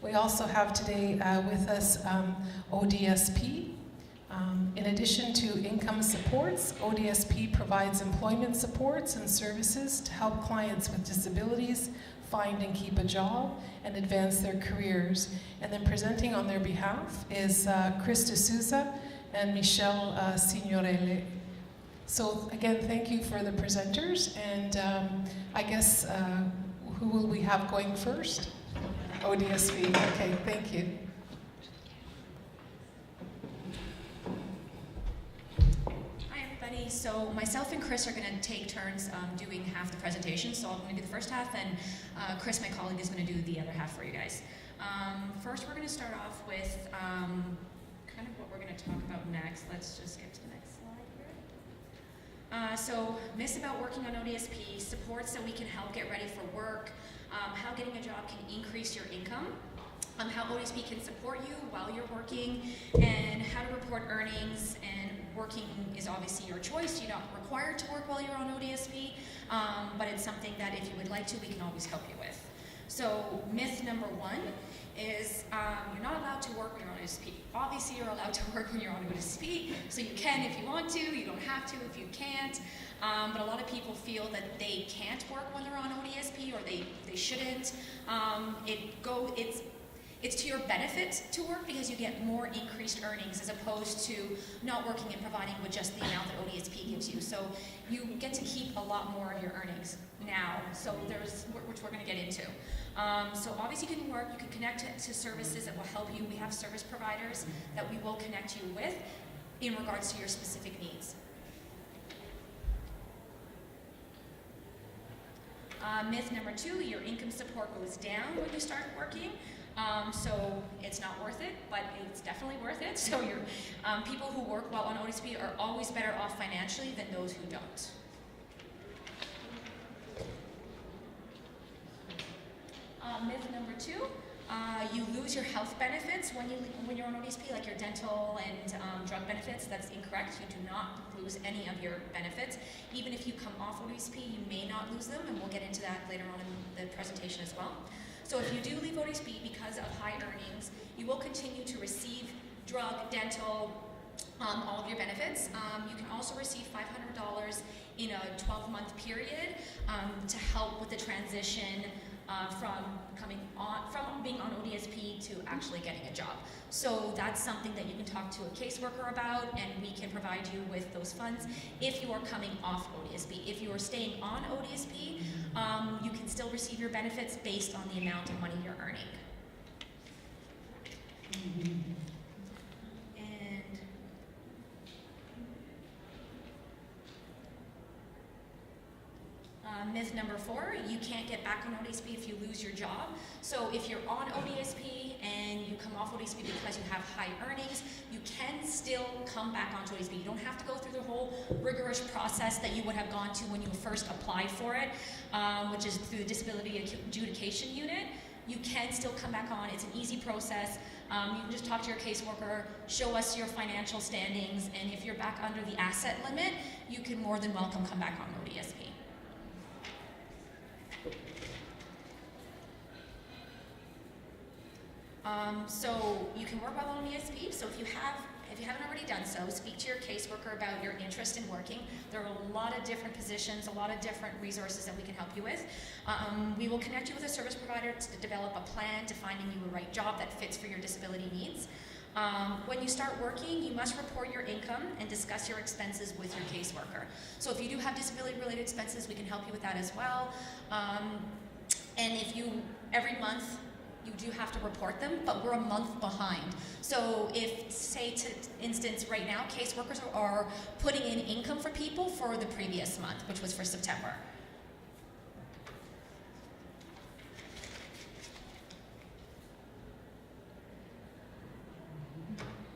We also have today with us ODSP. In addition to income supports, ODSP provides employment supports and services to help clients with disabilities find and keep a job and advance their careers. And then presenting on their behalf is Chris D'Souza and Michelle Signorelli. So again, thank you for the presenters, and I guess who will we have going first? ODSP. Okay, thank you. So myself and Chris are going to take turns doing half the presentation. So I'm going to do the first half, and Chris, my colleague, is going to do the other half for you guys. First, we're going to start off with kind of what we're going to talk about next. Let's just get to the next slide here. So myths about working on ODSP, supports that we can help get ready for work, how getting a job can increase your income, how ODSP can support you while you're working, and how to report earnings. And working is obviously your choice. You're not required to work while you're on ODSP, but it's something that if you would like to, we can always help you with. So myth number one is you're not allowed to work when you're on ODSP. Obviously, you're allowed to work when you're on ODSP, so you can if you want to. You don't have to if you can't. But a lot of people feel that they can't work when they're on ODSP, or they shouldn't. It's to your benefit to work because you get more increased earnings as opposed to not working and providing with just the amount that ODSP gives you. So you get to keep a lot more of your earnings now. So which we're going to get into. So obviously you can work, you can connect to services that will help you. We have service providers that we will connect you with in regards to your specific needs. Myth number two, your income support goes down when you start working. So it's not worth it, but it's definitely worth it. So your people who work while on ODSP are always better off financially than those who don't. Myth number two, you lose your health benefits when you're on ODSP, like your dental and drug benefits. That's incorrect. You do not lose any of your benefits. Even if you come off ODSP, you may not lose them, and we'll get into that later on in the presentation as well. So if you do leave ODSP because of high earnings, you will continue to receive drug, dental, all of your benefits. You can also receive $500 in a 12-month period to help with the transition from being on ODSP to actually getting a job. So that's something that you can talk to a caseworker about, and we can provide you with those funds if you are coming off ODSP. If you are staying on ODSP, you can still receive your benefits based on the amount of money you're earning. Myth number four, you can't get back on ODSP if you lose your job. So if you're on ODSP and you come off ODSP because you have high earnings, you can still come back onto ODSP. You don't have to go through the whole rigorous process that you would have gone to when you first applied for it, which is through the Disability Adjudication Unit. You can still come back on. It's an easy process. You can just talk to your caseworker, show us your financial standings, and if you're back under the asset limit, you can more than welcome come back on ODSP. So you can work while on ODSP. So if you haven't already done so, speak to your caseworker about your interest in working. There are a lot of different positions, a lot of different resources that we can help you with. We will connect you with a service provider to develop a plan to finding you a right job that fits for your disability needs. When you start working, you must report your income and discuss your expenses with your caseworker. So if you do have disability-related expenses, we can help you with that as well. And if every month, you do have to report them, but we're a month behind. So if, say, to instance, right now, caseworkers are putting in income for people for the previous month, which was for September.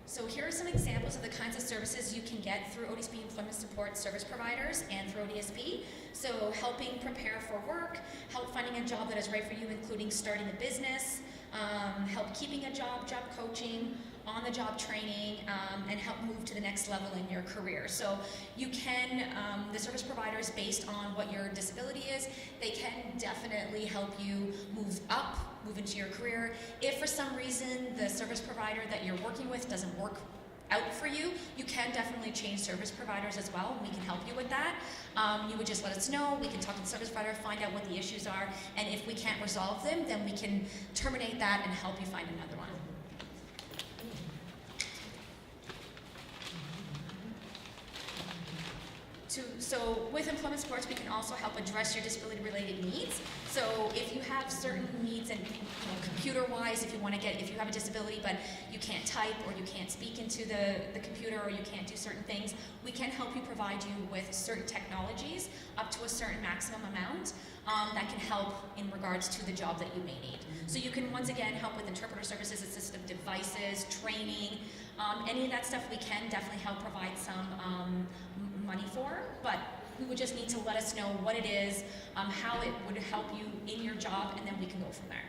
So here are some examples of the kinds of services you can get through ODSP Employment Support Service Providers and through ODSP. So helping prepare for work, help finding a job that is right for you, including starting a business, help keeping a job coaching, on-the-job training, and help move to the next level in your career. So you can, the service providers, based on what your disability is, they can definitely help you move up, move into your career. If for some reason the service provider that you're working with doesn't work out for you, you can definitely change service providers as well, and we can help you with that. You would just let us know, we can talk to the service provider, find out what the issues are, and if we can't resolve them, then we can terminate that and help you find another one. So with employment supports, we can also help address your disability-related needs. So if you have certain needs, and computer-wise, if you have a disability but you can't type or you can't speak into the computer or you can't do certain things, we can help you provide you with certain technologies up to a certain maximum amount that can help in regards to the job that you may need. So you can once again help with interpreter services, assistive devices, training, any of that stuff we can definitely help provide some money for, but we would just need to let us know what it is, how it would help you in your job, and then we can go from there.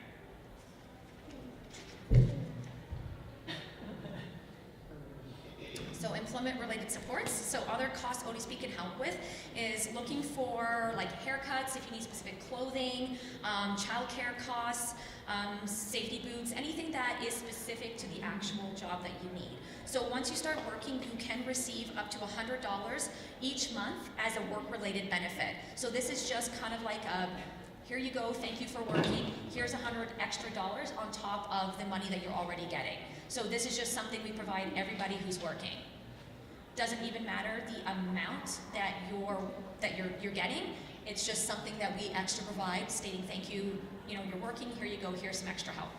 So employment-related supports. So other costs ODSP can help with is looking for like haircuts, if you need specific clothing, childcare costs, safety boots, anything that is specific to the actual job that you need. So once you start working, you can receive up to $100 each month as a work-related benefit. So this is just kind of like a, here you go, thank you for working, here's $100 extra on top of the money that you're already getting. So this is just something we provide everybody who's working. Doesn't even matter the amount that you're getting, it's just something that we extra provide, stating thank you, you're working, here you go, here's some extra help.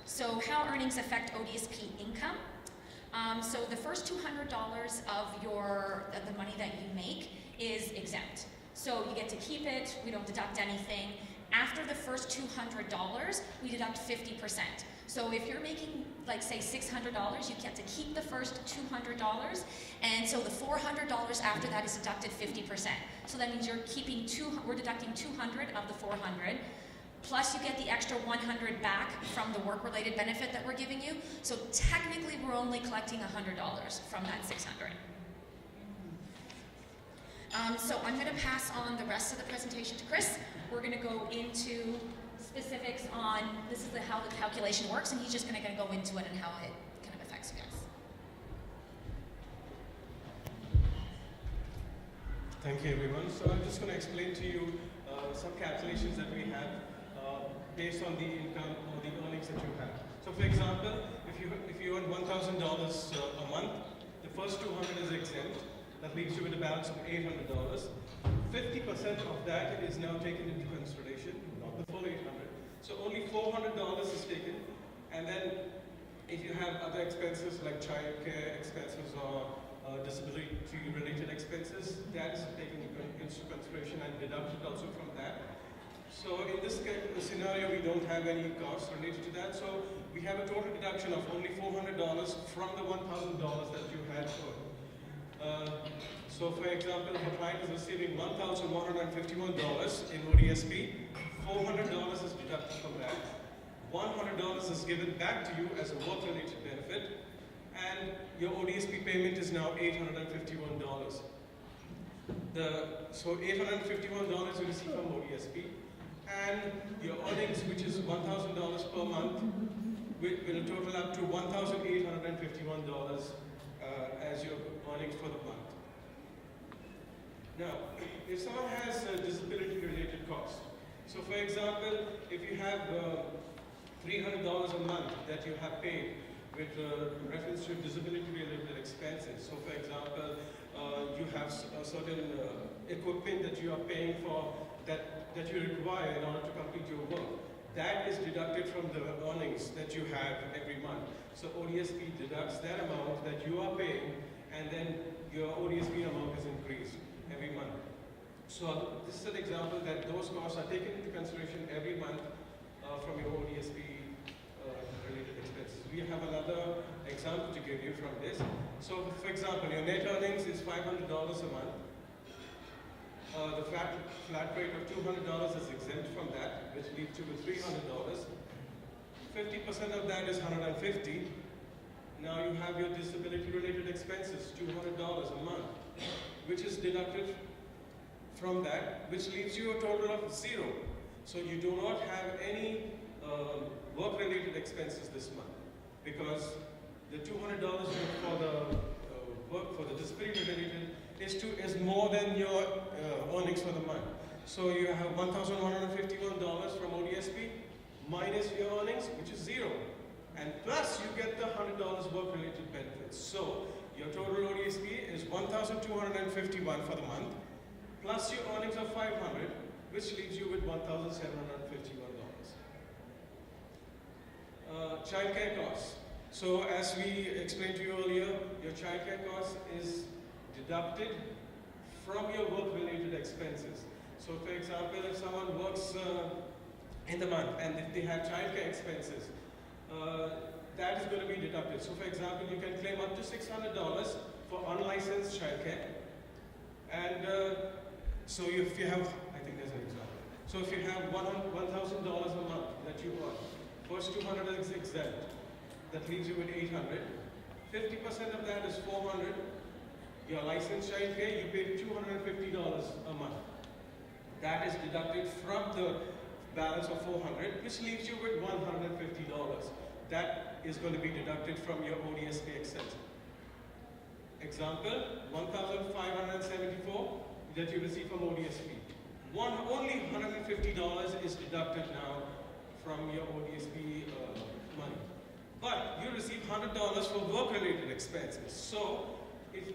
So how earnings affect ODSP income. So the first $200 of the money that you make is exempt. So you get to keep it, we don't deduct anything. After the first $200, we deduct 50%. So if you're making, like say $600, you get to keep the first $200, and so the $400 after that is deducted 50%. So that means we're deducting 200 of the 400, plus you get the extra 100 back from the work-related benefit that we're giving you. So technically, we're only collecting $100 from that 600. So I'm going to pass on the rest of the presentation to Chris. We're going to go into specifics on how the calculation works, and he's just going to go into it and how it kind of affects you guys. Thank you, everyone. So I'm just going to explain to you some calculations that we have based on the income or the earnings that you have. So, for example, if you earn $1,000 a month, the first 200 is exempt. That leaves you with a balance of $800. 50% of that is now taken into consideration, not the full 800. So only $400 is taken, and then if you have other expenses like child care expenses or disability-related expenses, that is taken into consideration and deducted also from that. So in this scenario, we don't have any costs related to that. So we have a total deduction of only $400 from the $1,000 that you had earned. So for example, if a client is receiving $1,151 in ODSP, $400 is deducted from that. $100 is given back to you as a work-related benefit, and your ODSP payment is now $851. So $851 you receive from ODSP, and your earnings, which is $1,000 per month, will total up to $1,851 as your earnings for the month. Now, if someone has a disability-related cost, so for example, if you have $300 a month that you have paid with reference to disability-related expenses, so for example, you have a certain equipment that you are paying for that you require in order to complete your work, that is deducted from the earnings that you have every month. So ODSP deducts that amount that you are paying, and then your ODSP amount is increased every month. So this is an example that those costs are taken into consideration every month from your ODSP related expenses. We have another example to give you from this. So for example, your net earnings is $500 a month. the flat rate of $200 is exempt from that, which leaves you with $300. 50% of that is $150. Now you have your disability-related expenses, $200 a month, which is deducted from that, which leaves you a total of $0. So you do not have any work-related expenses this month, because the $200 for the work for the disability-related is more than your earnings for the month. So you have $1,151 from ODSP minus your earnings, which is $0. And plus you get the $100 work-related benefits. So your total ODSP is $1,251 for the month, plus your earnings of $500, which leaves you with $1,751. Childcare costs. So as we explained to you earlier, your childcare cost is deducted from your work-related expenses. So for example, if someone works in the month and if they have childcare expenses, that is going to be deducted. So for example, you can claim up to $600 for unlicensed childcare. And so if you have, I think there's an example. So if you have $1,000 a month that you earn, first $200 is exempt. That leaves you with $800. 50% of that is $400. Your licensed childcare, you pay $250 a month. That is deducted from the balance of $400, which leaves you with $150. That is going to be deducted from your ODSP expense. Example, $1,574 that you receive from ODSP. Only $150 is deducted now from your ODSP money. But you receive $100 for work-related expenses. So it's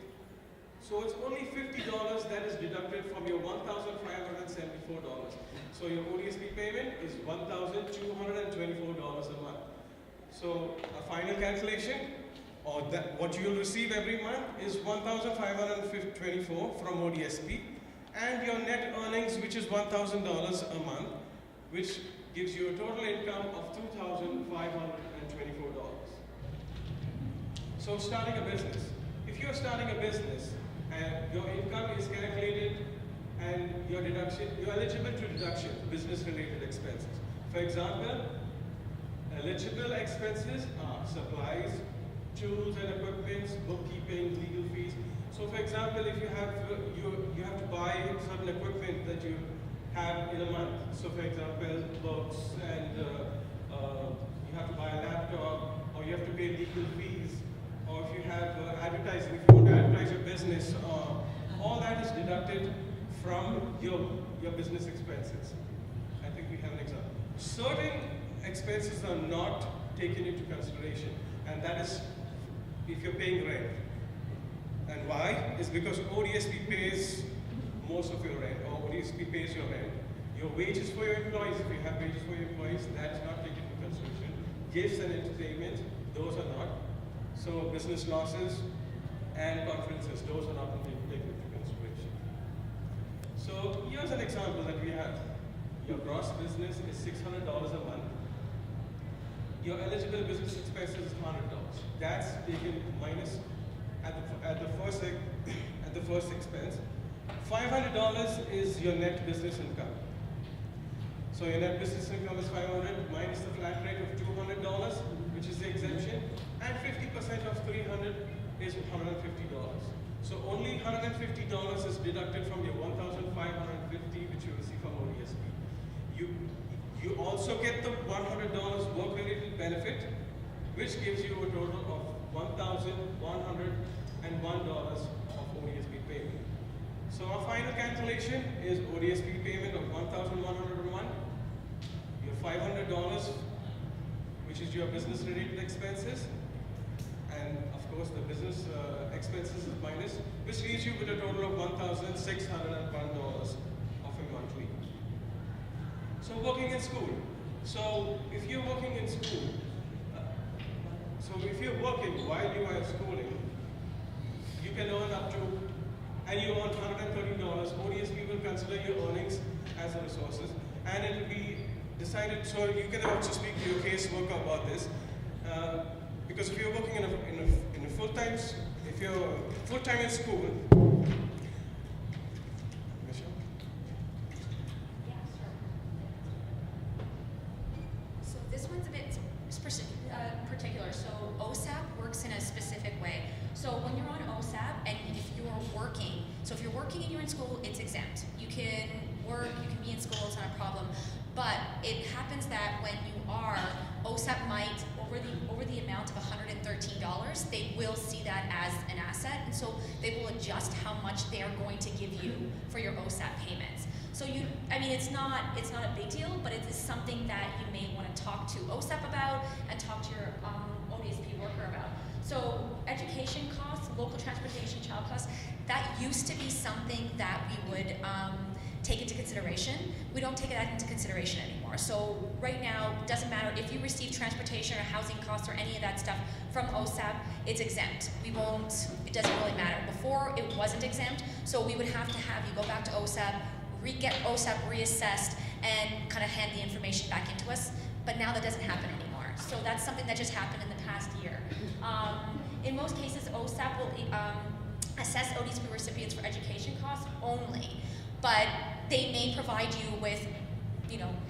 only $50 that is deducted from your $1,574. So your ODSP payment is $1,224 a month. So a final calculation, or that what you'll receive every month, is $1,524 from ODSP, and your net earnings, which is $1,000 a month, which gives you a total income of $2,524. So starting a business. If you're starting a business and your income is calculated and you're eligible to deduction business-related expenses. For example, eligible expenses are supplies, tools and equipment, bookkeeping, legal fees. So for example, if you have to buy certain equipment that you have in a month. So for example, books, and you have to buy a laptop, or you have to pay legal fees, or if you have advertising, if you want to advertise your business, all that is deducted from your business expenses. I think we have an example. Certain expenses are not taken into consideration, and that is if you're paying rent. And why? It's because ODSP pays most of your rent, or ODSP pays your rent. Your wages for your employees, if you have wages for your employees, that's not taken into consideration. Gifts and entertainment, those are not. So business losses and conferences, those are not taken into consideration. So here's an example that we have. Your gross business is $600 a month. Your eligible business expenses is $100. That's taken minus at the first expense. $500 is your net business income. So your net business income is $500 minus the flat rate of $200, which is the exemption, and 50% of $300 is $150. So only $150 is deducted from your $1,550, which you receive from ODSP. You also get the $100 work-related benefit, which gives you a total of $1,101 of ODSP payment. So our final calculation is ODSP payment of $1,101, your $500, which is your business-related expenses, and of course the business expenses is minus, which leaves you with a total of $1,601 of a monthly. So working in school. So if you're working in school, if you're working while you are schooling, you can earn up to, and you earn $130, ODSP will consider your earnings as a resources, and it will be decided, so you can also speak to your caseworker about this, because if you're working in a full-time, if you're full-time in school, So when you're on OSAP and if you're working, so if you're working and you're in school, it's exempt. You can work, you can be in school, it's not a problem. But it happens that when you are, OSAP might, over the amount of $113, they will see that as an asset, and so they will adjust how much they are going to give you for your OSAP payments. So it's not a big deal, but it is something that you may want to talk to OSAP about and talk to your ODSP worker about. So education costs, local transportation, child costs, that used to be something that we would take into consideration. We don't take that into consideration anymore. So right now, it doesn't matter if you receive transportation or housing costs or any of that stuff from OSAP, it's exempt. It doesn't really matter. Before, it wasn't exempt, so we would have to have you go back to OSAP, get OSAP reassessed, and kind of hand the information back into us. But now that doesn't happen anymore. So that's something that just happened in the past year. In most cases, OSAP will assess ODSP recipients for education costs only, but they may provide you with,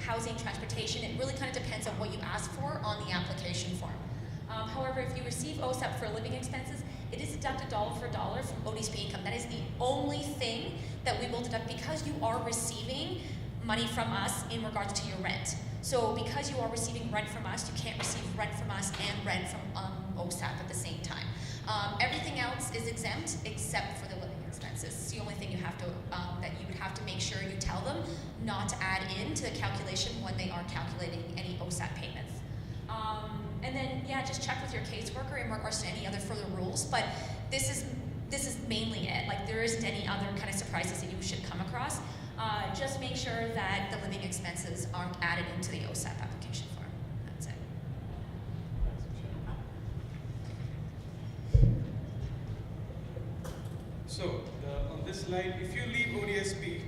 housing, transportation. It really kind of depends on what you ask for on the application form. However, if you receive OSAP for living expenses, it is deducted dollar for dollar from ODSP income. That is the only thing that we will deduct because you are receiving money from us in regards to your rent. So because you are receiving rent from us, you can't receive rent from us and rent from OSAP at the same time. Everything else is exempt except for the living expenses. It's the only thing you have to, that you would have to make sure you tell them not to add into the calculation when they are calculating any OSAP payments. And then, just check with your caseworker in regards to any other further rules, but this is mainly it. Like, there isn't any other kind of surprises that you should come across. Just make sure that the living expenses aren't added into the OSAP application form. That's it. So, on this slide, if you leave ODSP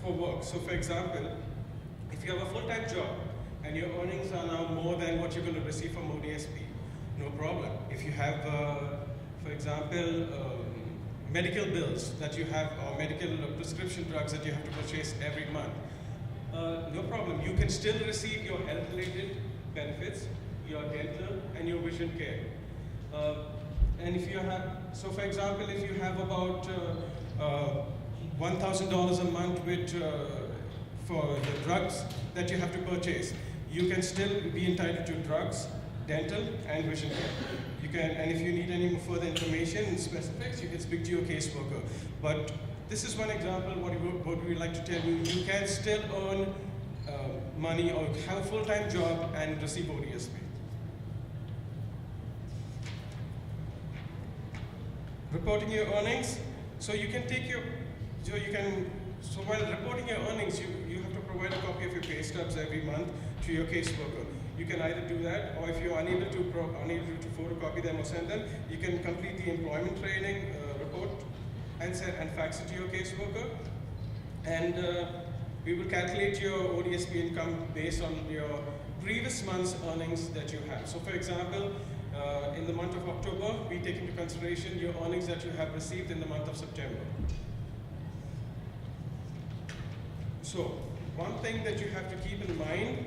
for work, so for example, if you have a full-time job and your earnings are now more than what you're going to receive from ODSP, no problem. If you have, for example, medical bills that you have, or medical prescription drugs that you have to purchase every month, no problem. You can still receive your health-related benefits, your dental, and your vision care. And if you have, so for example, if you have about $1,000 a month for the drugs that you have to purchase, you can still be entitled to drugs, dental, and vision care. You can, and if you need any further information and specifics, you can speak to your caseworker. But this is one example. What we like to tell you: you can still earn money or have a full-time job and receive ODSP. Reporting your earnings. So you can take your, so while reporting your earnings, you have to provide a copy of your pay stubs every month to your caseworker. You can either do that, or if you're unable to photocopy them or send them, you can complete the employment training report and fax it to your caseworker. And we will calculate your ODSP income based on your previous month's earnings that you have. So for example, in the month of October, we take into consideration your earnings that you have received in the month of September. So one thing that you have to keep in mind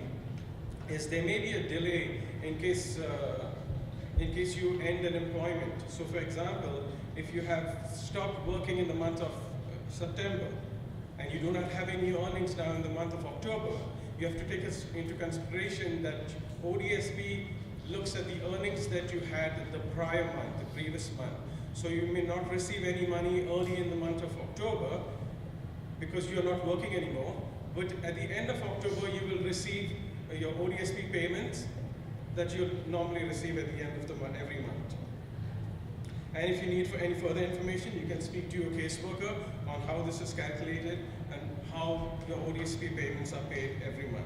is there may be a delay in case you end an employment. So for example, if you have stopped working in the month of September and you do not have any earnings now in the month of October, you have to take into consideration that ODSP looks at the earnings that you had the prior month, the previous month. So you may not receive any money early in the month of October because you are not working anymore, but at the end of October you will receive your ODSP payments that you normally receive at the end of the month, every month. And if you need for any further information, you can speak to your caseworker on how this is calculated and how your ODSP payments are paid every month.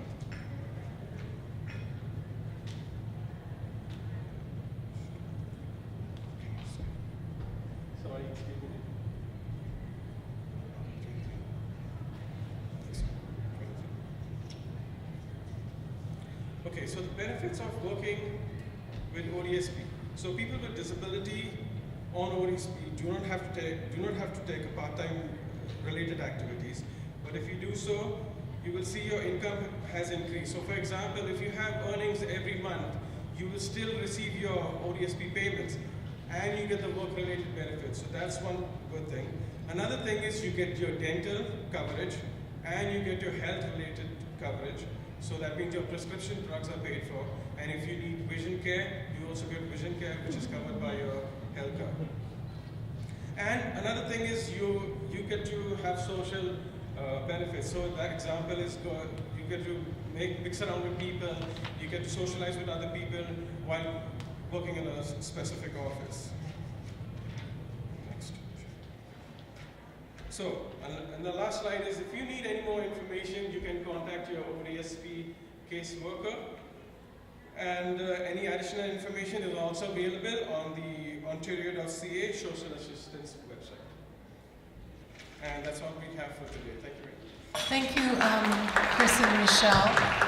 Sorry, excuse me. Okay, so the benefits of working with ODSP. So people with disability on ODSP do not have to take a part-time related activities. But if you do so, you will see your income has increased. So for example, if you have earnings every month, you will still receive your ODSP payments. and you get the work-related benefits. So that's one good thing. Another thing is you get your dental coverage and you get your health-related coverage. So that means your prescription drugs are paid for, and if you need vision care, you also get vision care, which is covered by your health card. And another thing is you get to have social benefits. So that example is you get to mix around with people, you get to socialize with other people while working in a specific office. Next. So, and the last slide is if you need any more information, you can contact your ODSP caseworker. And any additional information is also available on the Ontario.ca social assistance website. And that's all we have for today. Thank you very much. Thank you, Chris and Michelle.